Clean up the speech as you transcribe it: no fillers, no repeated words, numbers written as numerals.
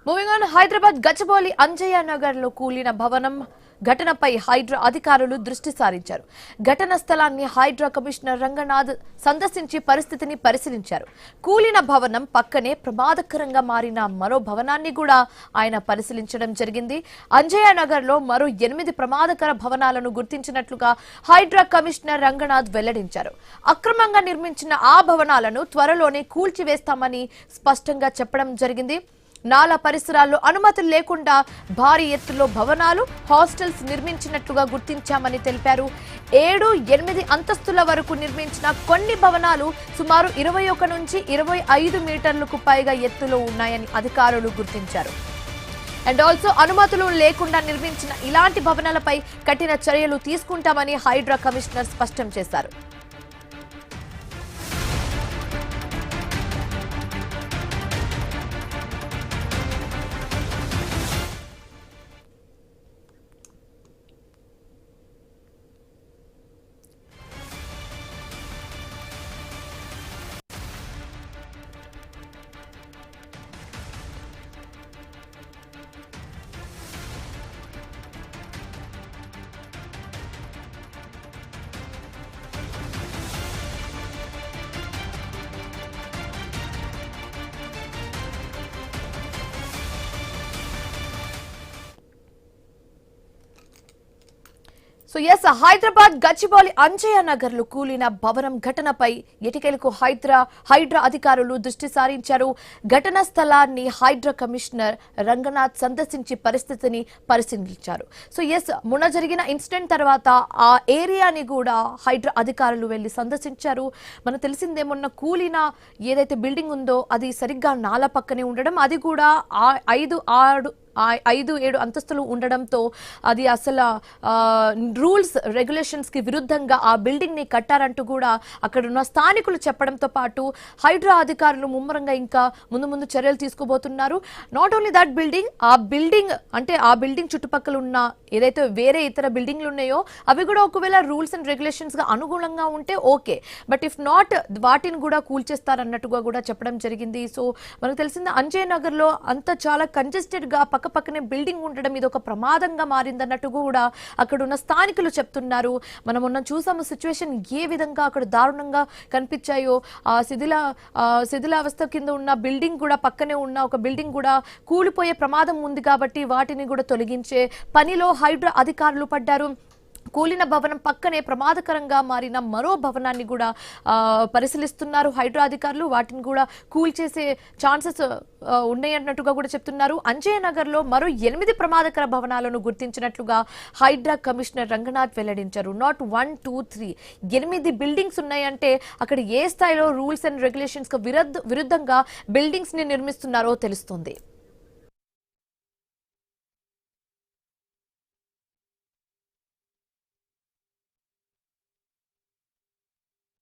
Moving on Hyderabad Gachibowli Anjaiah Nagar లో కూలిన భవనం ఘటనపై హైడ్రా అధికారులు దృష్టి సారించారు. ఘటన స్థలాన్ని హైడ్రా కమిషనర్ రంగనాథ్ సందర్శించి పరిస్థితిని పరిశీలించారు. కూలిన భవనం పక్కనే ప్రమాదకరంగా మారిన మరో భవనాన్ని కూడా ఆయన పరిశీలించడం జరిగింది. అంజయ్య నగర్ లో మరో 8 ప్రమాదకర భవనాలను గుర్తించినట్లుగా హైడ్రా కమిషనర్ రంగనాథ్ వెల్లడించారు. అక్రమంగా నిర్మించిన ఆ భవనాలను త్వరలోనే కూల్చివేస్తామని స్పష్టంగా చెప్పడం జరిగింది. నాలా పరిసరాల్లో అనుమతులు లేకుండా భారీ ఎత్తులో భవనాలు, హాస్టల్స్ నిర్మించినట్లుగా గుర్తించామని తెలిపారు. 7-8 అంతస్తుల వరకు నిర్మించిన కొన్ని భవనాలు సుమారు 21 నుంచి 25 మీటర్లకు పైగా ఎత్తులో ఉన్నాయని అధికారులు గుర్తించారు. అండ్ ఆల్సో అనుమతులు లేకుండా నిర్మించిన ఇలాంటి భవనాలపై కఠిన చర్యలు తీసుకుంటామని హైడ్రా కమిషనర్ స్పష్టం చేశారు. సో ఎస్ హైదరాబాద్ గచ్చిబౌలి అంజయ్య నగర్ లో కూలిన భవనం ఘటనపై ఎటికెలకు హైడ్రా అధికారులు దృష్టి సారించారు. ఘటన స్థలాన్ని హైడ్రా కమిషనర్ రంగనాథ్ సందర్శించి పరిస్థితిని పరిశీలించారు. సో ఎస్ మొన్న జరిగిన ఇన్సిడెంట్ తర్వాత ఆ ఏరియాని కూడా హైడ్రా అధికారులు వెళ్లి సందర్శించారు. మనకు తెలిసిందే, మొన్న కూలిన ఏదైతే బిల్డింగ్ ఉందో అది సరిగ్గా నాలా పక్కనే ఉండడం, అది కూడా 5-7 అంతస్తులు ఉండడంతో అది అసలు రూల్స్ రెగ్యులేషన్స్ కి విరుద్ధంగా ఆ బిల్డింగ్ ని కట్టారంటూ కూడా అక్కడ ఉన్న స్థానికులు చెప్పడంతో పాటు హైడ్రా అధికారులు ముమ్మరంగా ఇంకా ముందు చర్యలు తీసుకోబోతున్నారు. నాట్ ఓన్లీ దట్ బిల్డింగ్, ఆ బిల్డింగ్ చుట్టుపక్కల ఉన్న ఏదైతే వేరే ఇతర బిల్డింగ్లు ఉన్నాయో అవి కూడా ఒకవేళ రూల్స్ అండ్ రెగ్యులేషన్స్ గా అనుగుణంగా ఉంటే ఓకే, బట్ ఇఫ్ నాట్ వాటిని కూడా కూల్చేస్తారన్నట్టుగా కూడా చెప్పడం జరిగింది. సో మనకు తెలిసింది అంజయ్ నగర్ లో అంత చాలా కంజెస్టెడ్ గా పక్కనే బిల్డింగ్ ఉండడం ఇది ఒక ప్రమాదంగా మారిందన్నట్టు కూడా అక్కడ ఉన్న స్థానికులు చెప్తున్నారు. మనం మొన్న చూసాము సిచ్యువేషన్ ఏ విధంగా అక్కడ దారుణంగా కనిపించాయో. ఆ శిథిలావస్థ కింద ఉన్న బిల్డింగ్ కూడా పక్కనే ఉన్న ఒక బిల్డింగ్ కూడా కూలిపోయే ప్రమాదం ఉంది కాబట్టి వాటిని కూడా తొలగించే పనిలో హైడ్రా అధికారులు పడ్డారు. కూలిన భవనం పక్కనే ప్రమాదకరంగా మారిన మరో భవనాన్ని కూడా పరిశీలిస్తున్నారు హైడ్రా అధికారులు. వాటిని కూడా కూల్చేసే ఛాన్సెస్ ఉన్నాయన్నట్టుగా కూడా చెప్తున్నారు. అంజయ్య నగర్ లో మరో 8 ప్రమాదకర భవనాలను గుర్తించినట్లుగా హైడ్రా కమిషనర్ రంగనాథ్ వెల్లడించారు. నాట్ 1, 2, 3 8 బిల్డింగ్స్ ఉన్నాయంటే అక్కడ ఏ స్థాయిలో రూల్స్ అండ్ రెగ్యులేషన్స్ కు విరుద్ధంగా బిల్డింగ్స్ ని నిర్మిస్తున్నారో తెలుస్తుంది.